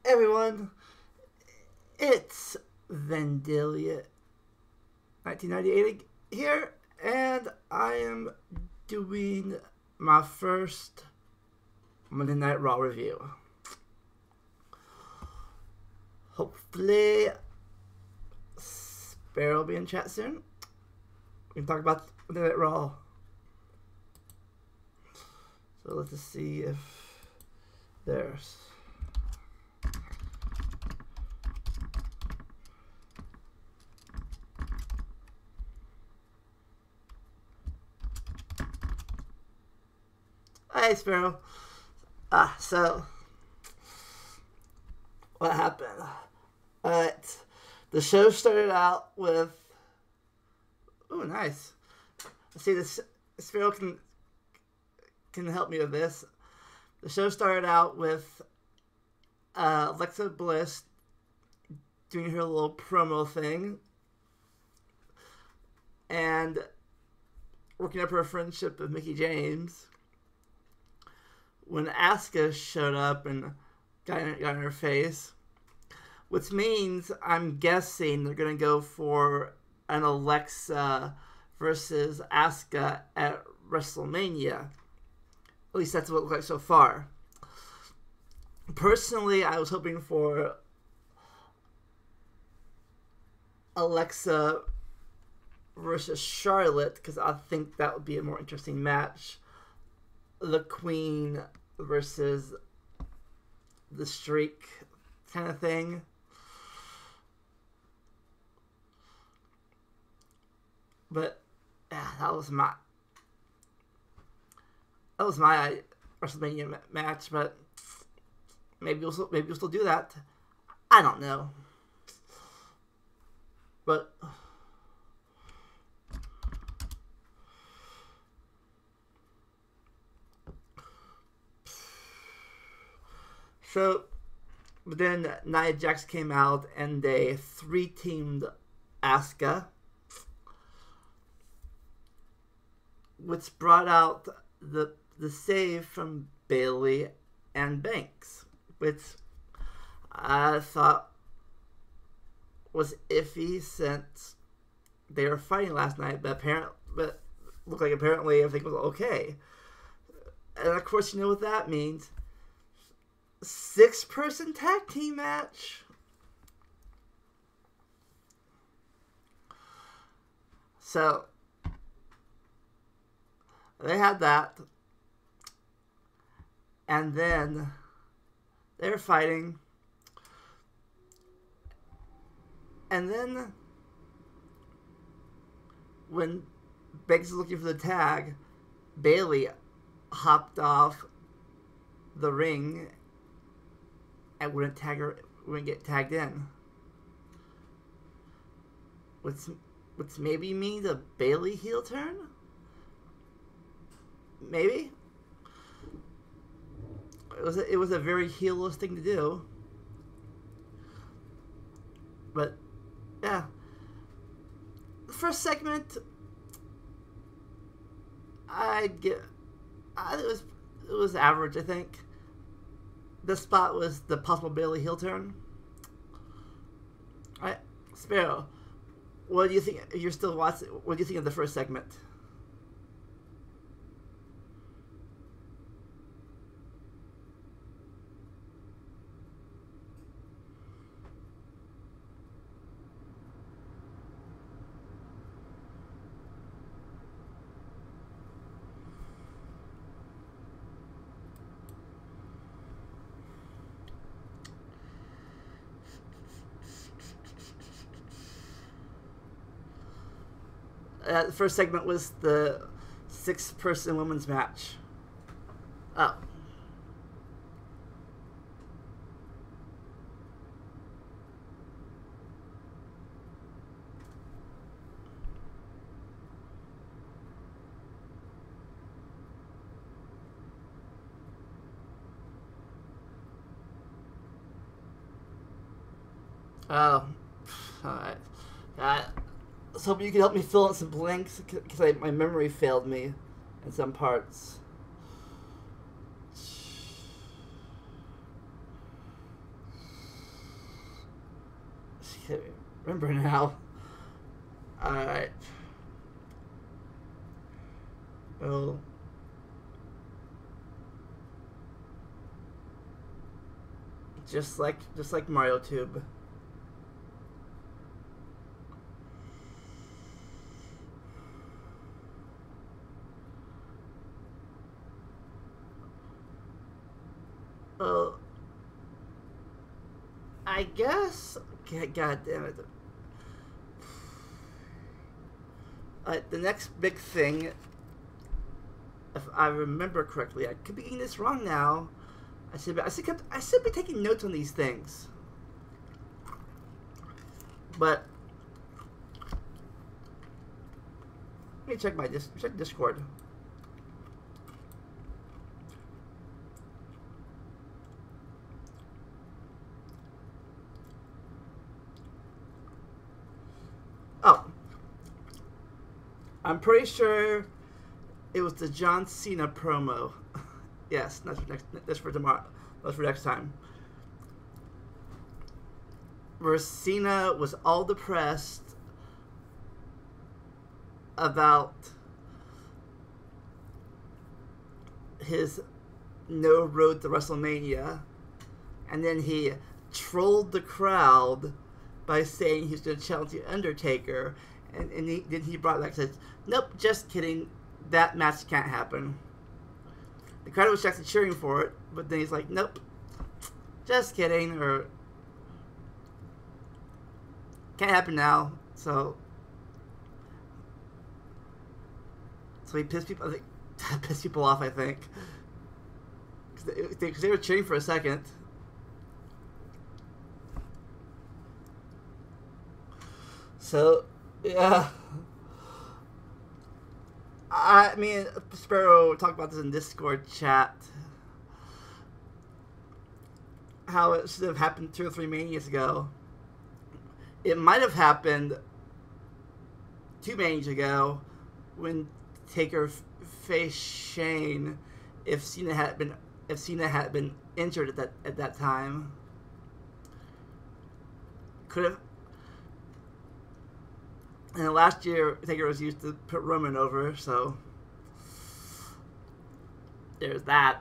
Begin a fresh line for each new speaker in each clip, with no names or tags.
Everyone, it's Vendilia 1998 here, and I am doing my first Monday Night Raw review. Hopefully, Sparrow will be in chat soon. We can talk about Monday Night Raw. So let's just see if there's... Hey, Sparrow. So, what happened? The show started out with... Oh, nice. See, this Sparrow can help me with this. The show started out with Alexa Bliss doing her little promo thing and working up her friendship with Mickie James. When Asuka showed up and got in her face, which means I'm guessing they're going to go for an Alexa versus Asuka at Wrestlemania. At least that's what it looks like so far. Personally, I was hoping for Alexa versus Charlotte because I think that would be a more interesting match. The Queen versus the Streak kind of thing. But yeah, that was my WrestleMania match. But maybe we'll still do that. I don't know. But so, but then Nia Jax came out and they three-teamed Asuka, which brought out the save from Bayley and Banks, which I thought was iffy since they were fighting last night, but looked like apparently everything was okay. And of course, you know what that means. 6-person tag team match. So they had that, and then they were fighting, and then when Banks was looking for the tag, Bayley hopped off the ring and wouldn't get tagged in. Which maybe means a Bayley heel turn? Maybe? It was a very heelless thing to do. But yeah. The first segment it was average, I think. The spot was the possible Bayley heel turn. Alright, Sparrow, what do you think? If you're still watching, what do you think of the first segment? The first segment was the 6-person women's match. Oh. Oh. Alright. I was hoping you could help me fill in some blanks because my memory failed me in some parts. remember now. Alright. Well, just like MarioTube. Well, I guess. God damn it. The next big thing, if I remember correctly, I could be getting this wrong now. I should be taking notes on these things. But let me check check Discord. Oh, I'm pretty sure it was the John Cena promo. Yes, that's for tomorrow. That's for next time. Where Cena was all depressed about his no road to WrestleMania, and then he trolled the crowd by saying he was going to challenge the Undertaker, and then he brought back and said, "Nope, just kidding. That match can't happen." The crowd was actually cheering for it, but then he's like, "Nope, just kidding," or "Can't happen now." So he pissed people. I think pissed people off. I think because they were cheering for a second. So yeah. Me and Sparrow talked about this in Discord chat. How it should have happened 2 or 3 Manias ago. It might have happened 2 Manias ago when Taker faced Shane if Cena had been injured at that time. Could have. And last year, Taker was used to put Roman over, so there's that.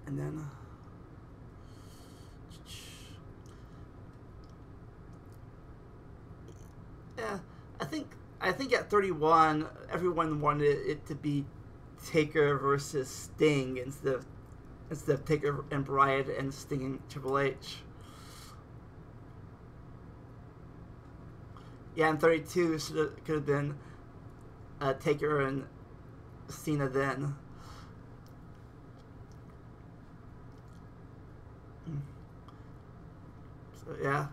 And then, yeah, I think at 31, everyone wanted it to be Taker versus Sting instead of Taker and Bryan and Sting and Triple H. Yeah, and 32 could have been Taker and Cena then. So yeah,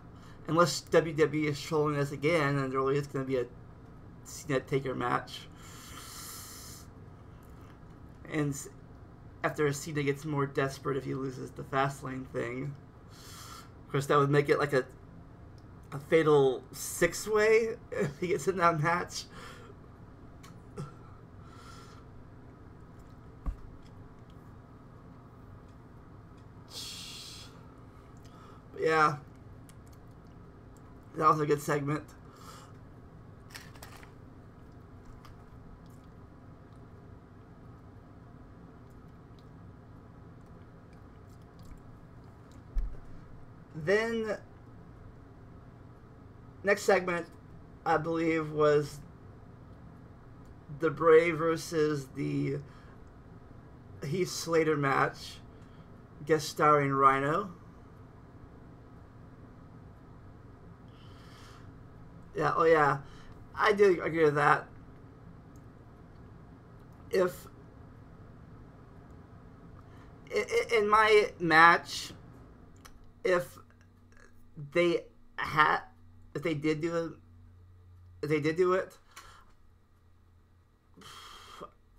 unless WWE is trolling us again, and there really is going to be a Cena Taker match. And after Cena gets more desperate if he loses the Fastlane thing, of course that would make it like a fatal 6-way if he gets in that match. But yeah, that was a good segment. Then next segment, I believe, was the Bray versus the Heath Slater match, guest starring Rhino. Yeah, oh yeah, I do agree with that. If in my match, if they did do it,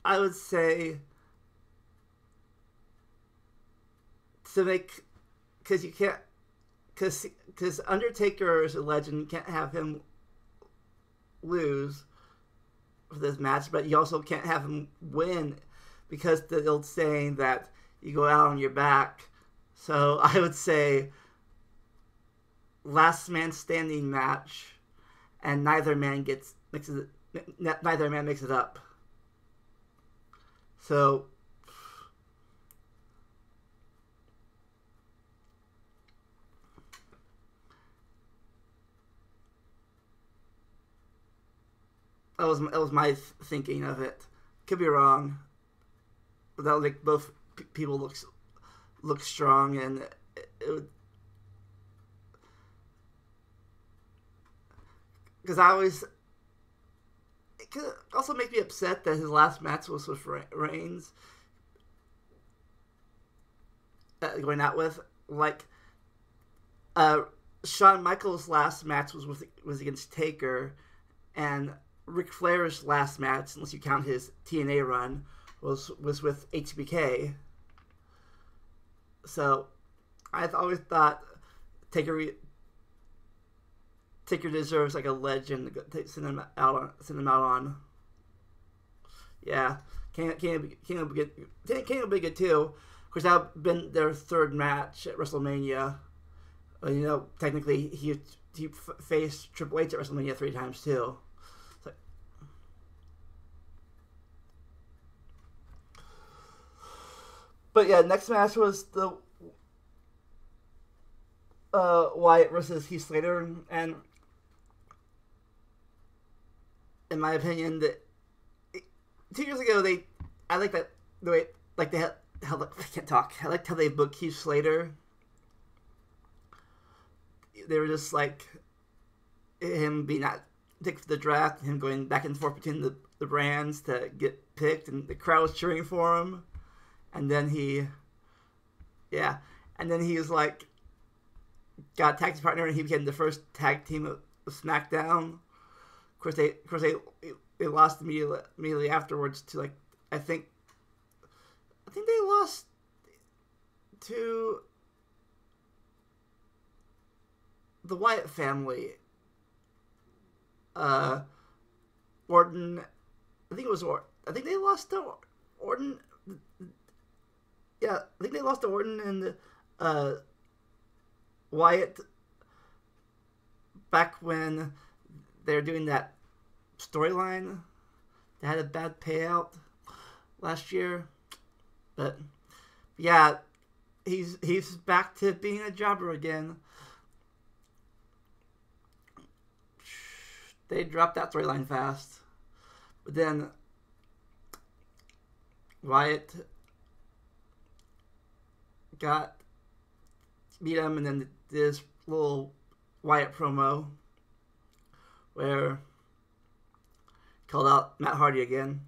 I would say to make, because you can't, because Undertaker is a legend, you can't have him lose for this match, but you also can't have him win because the old saying that you go out on your back. So I would say last man standing match, and neither man makes it up. So that was my thinking of it. Could be wrong. But that like both people look strong, and it would, because I always, it could also make me upset that his last match was with Reigns, going out with, like, Shawn Michaels' last match was against Taker, and Ric Flair's last match, unless you count his TNA run, was with HBK. So I've always thought Taker deserves like a legend to send him out on. Yeah, Kane will be good too. Of course, that would been their third match at WrestleMania. You know, technically he faced Triple H at WrestleMania 3 times too. So, but yeah, next match was the Wyatt versus Heath Slater, and in my opinion, 2 years ago I like that the way like they had how I can't talk. I liked how they booked Heath Slater. They were just like him being not picked for the draft, him going back and forth between the brands to get picked, and the crowd was cheering for him. And then he was like got a tag team partner, and he became the first tag team of SmackDown. Of course, they lost immediately afterwards to, like, I think they lost to the Wyatt family. Orton, I think they lost to Orton. Yeah, I think they lost to Orton and Wyatt back when they were doing that storyline. They had a bad payout last year, but yeah, he's back to being a jobber again. They dropped that storyline fast, but then Wyatt beat him, and then did this little Wyatt promo where he called out Matt Hardy again.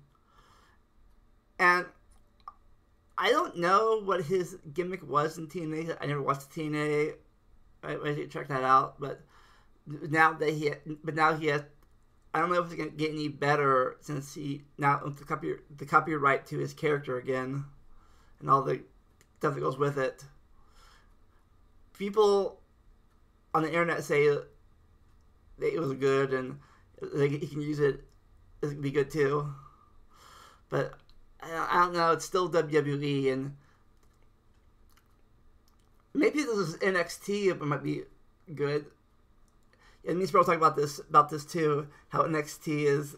And I don't know what his gimmick was in TNA. I never watched TNA. I didn't check that out, but now he has. I don't know if it's gonna get any better since he now owns the copyright to his character again, and all the stuff that goes with it. People on the internet say that it was good, and he can use it. It can be good too, but I don't know. It's still WWE, and maybe this is NXT. It might be good. And me and Sproul talk about this too. How NXT is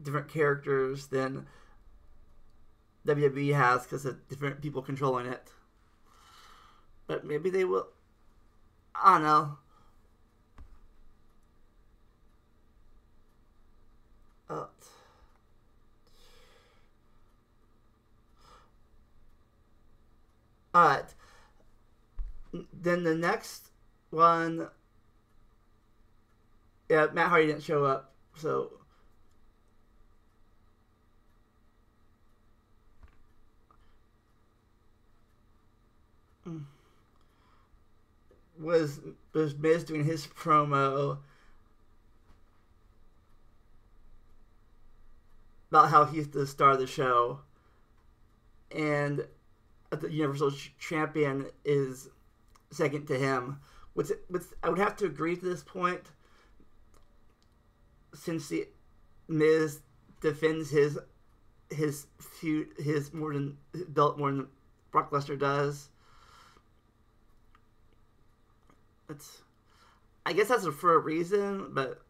different characters than WWE has because of different people controlling it. But maybe they will. I don't know. Alright. Then the next one. Yeah, Matt Hardy didn't show up, so. Was Miz doing his promo about how he's the star of the show, and the Universal Champion is second to him. Which I would have to agree to this point, since the Miz defends his belt more than Brock Lesnar does. I guess that's for a reason, but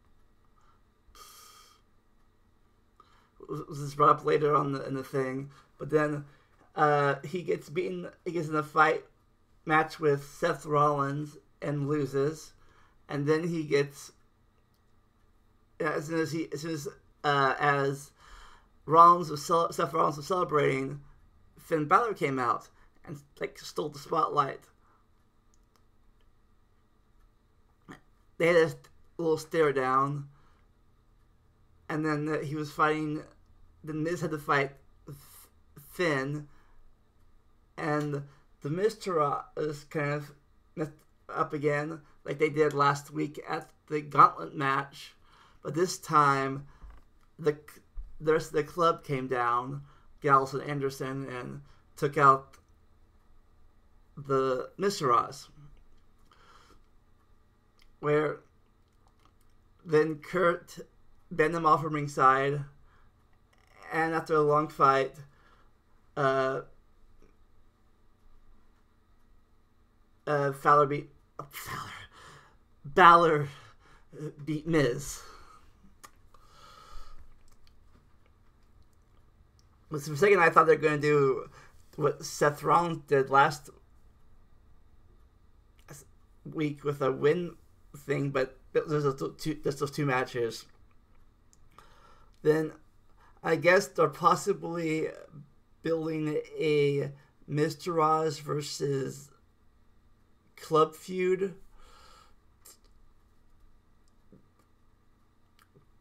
this is brought up later on in the thing. But then he gets beaten. He gets in a fight match with Seth Rollins and loses, and then he gets as soon as Seth Rollins was celebrating, Finn Balor came out and like stole the spotlight. They had a little stare down, and then he was fighting. The Miz had to fight Finn, and the Miz is kind of messed up again, like they did last week at the Gauntlet match. But this time, the rest of the club came down, Gallows and Anderson, and took out the Miz. Where then Kurt bent him off from ringside, and after a long fight, Balor beat Miz. For a second, I thought they were going to do what Seth Rollins did last week with a win thing, but there's those two matches. Then I guess they're possibly building a Miz versus Club feud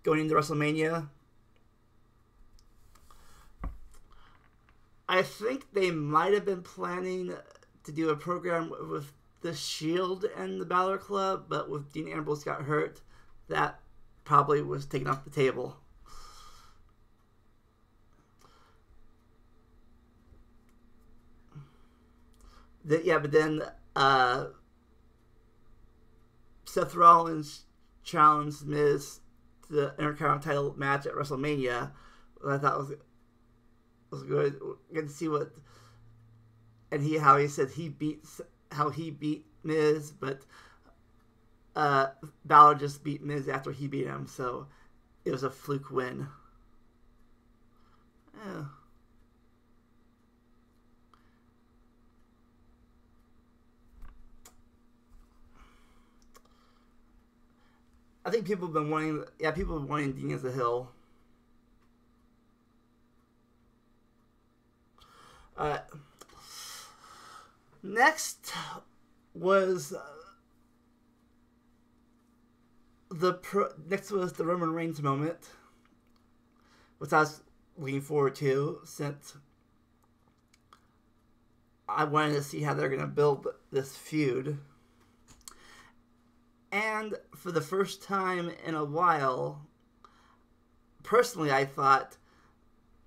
going into WrestleMania. I think they might have been planning to do a program with the Shield and the Balor Club, but with Dean Ambrose got hurt, that probably was taken off the table. But then Seth Rollins challenged Miz to the Intercontinental title match at WrestleMania. I thought was good. Good to see what how he said he beat Miz, but Balor just beat Miz after he beat him, so it was a fluke win. Yeah. I think people have been wanting Dean as a heel. Next was the Roman Reigns moment, which I was looking forward to since I wanted to see how they're going to build this feud. And for the first time in a while, personally, I thought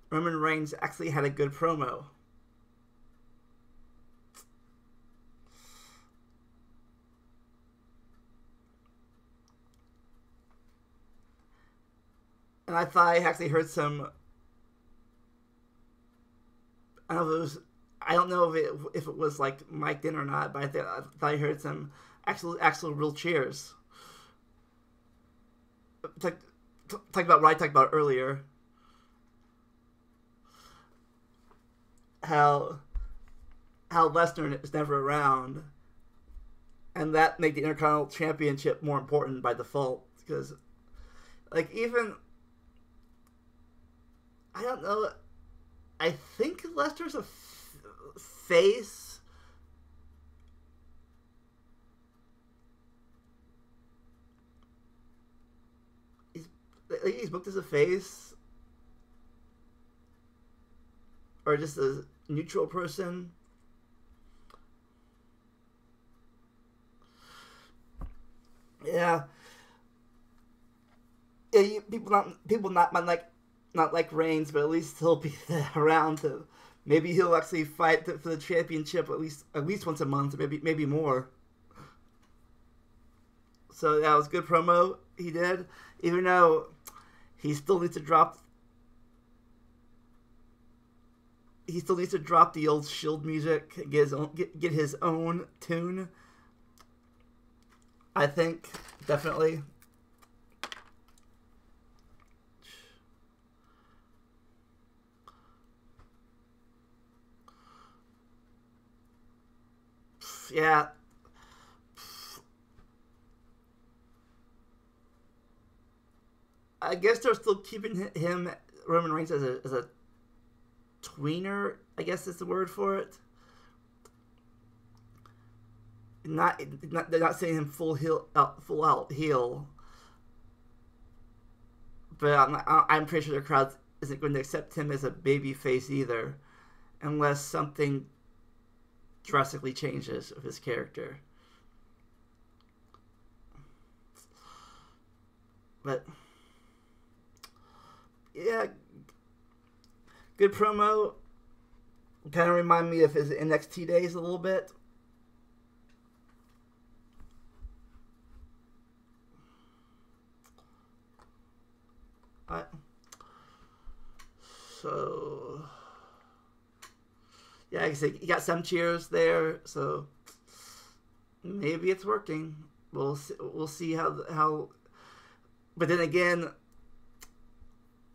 Roman Reigns actually had a good promo. And I thought I actually heard some. I don't know if it was like mic'd in or not, but I thought I heard some actual real cheers. Talk about what I talked about earlier. How Lesnar is never around, and that made the Intercontinental Championship more important by default, because like even I don't know. I think Lesnar's a face. He's booked as a face, or just a neutral person. Yeah. People not like Reigns, but at least he'll be around to. Maybe he'll actually fight for the championship at least once a month, maybe more. So that was a good promo he did, even though he still needs to drop. He still needs to drop the old Shield music, get his own tune. I think definitely. Yeah. I guess they're still keeping him, Roman Reigns, as a tweener, I guess is the word for it. They're not saying him full out heel. But I'm pretty sure the crowd isn't going to accept him as a baby face either, unless something drastically changes of his character. But yeah, good promo. Kind of remind me of his NXT days a little bit. So yeah, like I said, you got some cheers there, so maybe it's working. We'll see how. But then again,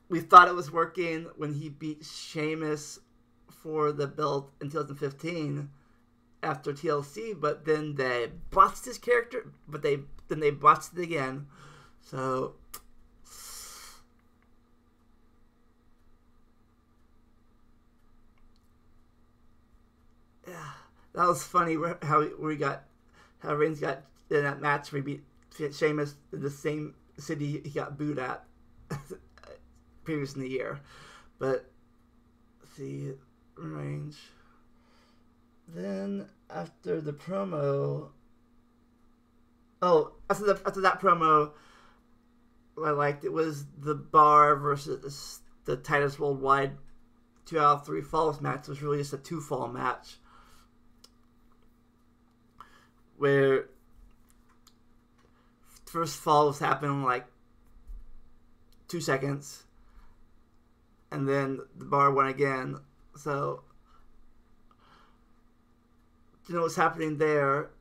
we thought it was working when he beat Sheamus for the belt in 2015 after TLC, but then they botched his character, but then they botched it again. So yeah, that was funny how Reigns got in that match where he beat Sheamus in the same city he got booed at previous in the year. But see, Reigns. Then after the promo, after that promo, I liked it was the Bar versus the Titus Worldwide 2 out of 3 falls match. It was really just a 2 fall match where first fall was happening like 2 seconds, and then the Bar won again. So you know what's happening there.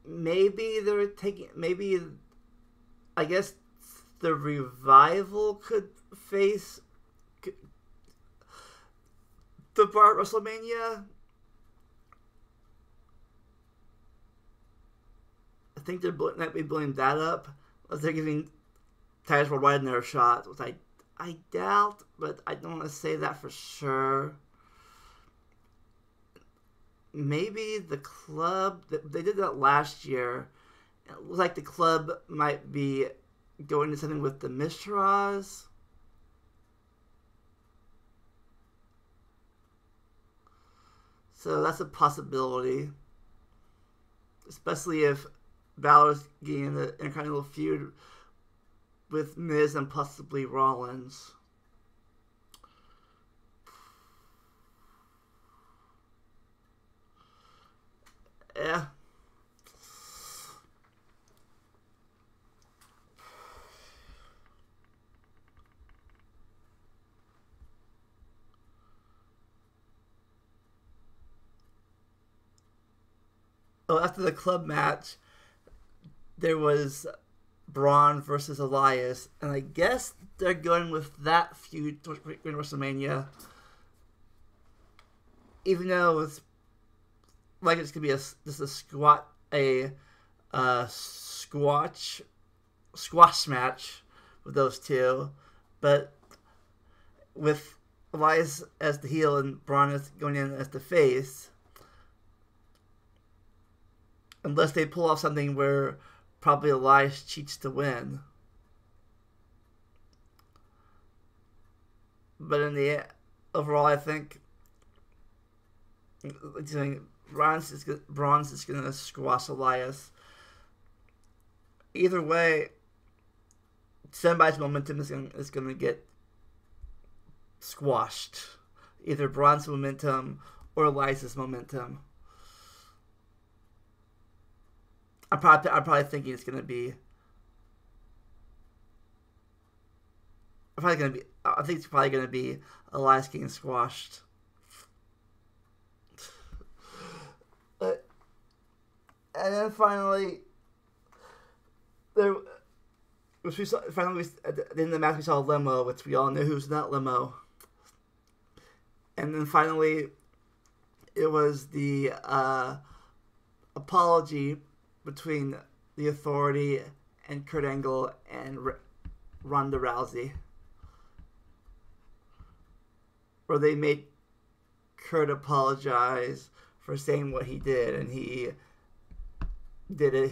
Maybe they're taking. Maybe I guess the Revival could face the Bar at WrestleMania. I think they might be blowing that up. They're giving Titus Worldwide another shot, which I doubt, but I don't want to say that for sure. Maybe the club, they did that last year. It looks like the club might be going to something with the Mistras. So that's a possibility. Especially if Balor's getting the Intercontinental feud with Miz and possibly Rollins. Yeah. After the club match, there was Braun versus Elias, and I guess they're going with that feud in WrestleMania. Even though it's like it's gonna be a squash match with those two, but with Elias as the heel and Braun is going in as the face, unless they pull off something where probably Elias cheats to win. But in the overall, I think Braun's is going to squash Elias. Either way, somebody's momentum is going to get squashed. Either Braun's momentum or Elias's momentum. I'm probably thinking it's going to be. I think it's probably going to be Elias getting squashed. But And then finally, there, which we saw, finally, at the end of the match, we saw a limo, which we all knew who's not limo. And then finally, it was the apology between the Authority and Kurt Angle and Ronda Rousey, where they made Kurt apologize for saying what he did, and he did it.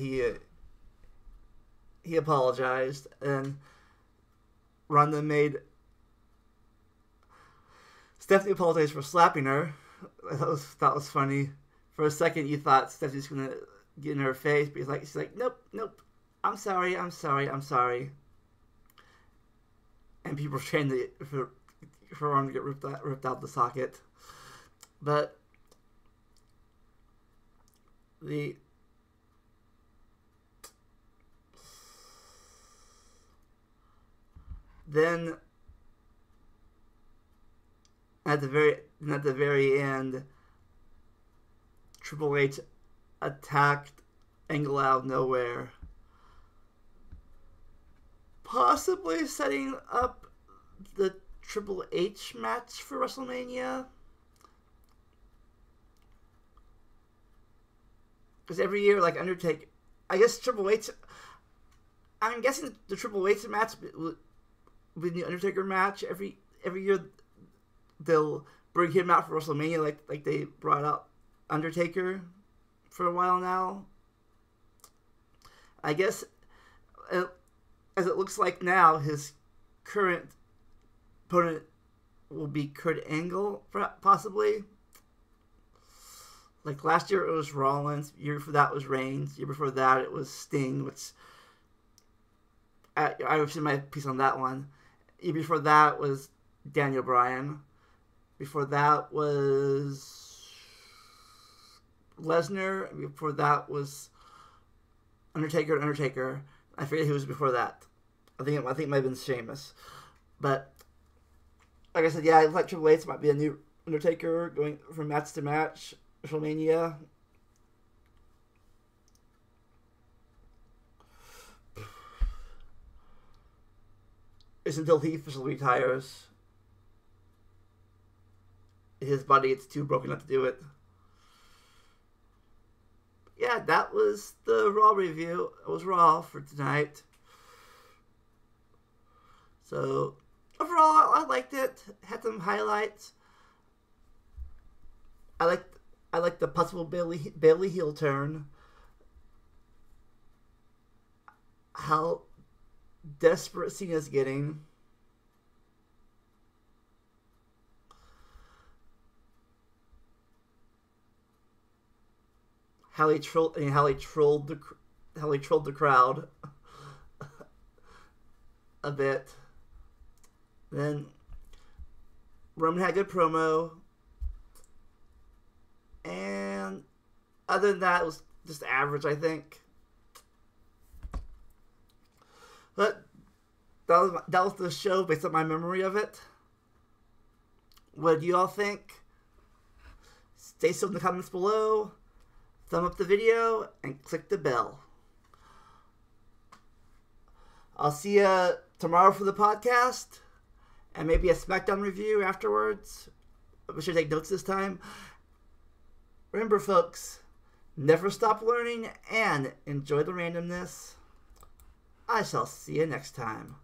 He apologized, and Ronda made Stephanie apologize for slapping her. That was funny. For a second, you thought Stephanie's gonna get in her face, but she's like, nope, I'm sorry. And people were trying to for her arm to get ripped out the socket, but then at the very end, Triple H attacked Angle out of nowhere, possibly setting up the Triple H match for WrestleMania. Because every year, like Undertaker, I guess Triple H, I'm guessing the Triple H match will be the Undertaker match. Every year they'll bring him out for WrestleMania, like they brought out Undertaker for a while now. I guess, as it looks like now, his current opponent will be Kurt Angle, possibly. Like last year it was Rollins, year before that was Reigns, year before that it was Sting, which I've seen my piece on that one. Year before that was Daniel Bryan. Before that was Lesnar. Before that was Undertaker. I forget who was before that. I think it might have been Sheamus. But like I said, yeah, I like Triple H might be a new Undertaker going from match to match. WrestleMania. It's until he officially retires. His body gets too broken up to do it. Yeah, that was the Raw review. It was Raw for tonight. So, overall, I liked it. Had some highlights. I liked the possible Bayley heel turn. How desperate Cena's getting. How he trolled the crowd a bit. Then Roman had a good promo. And other than that, it was just average, I think. But that was the show based on my memory of it. What do you all think? Stay so in the comments below. Thumb up the video and click the bell. I'll see you tomorrow for the podcast. And maybe a SmackDown review afterwards. I should take notes this time. Remember, folks, never stop learning and enjoy the randomness. I shall see you next time.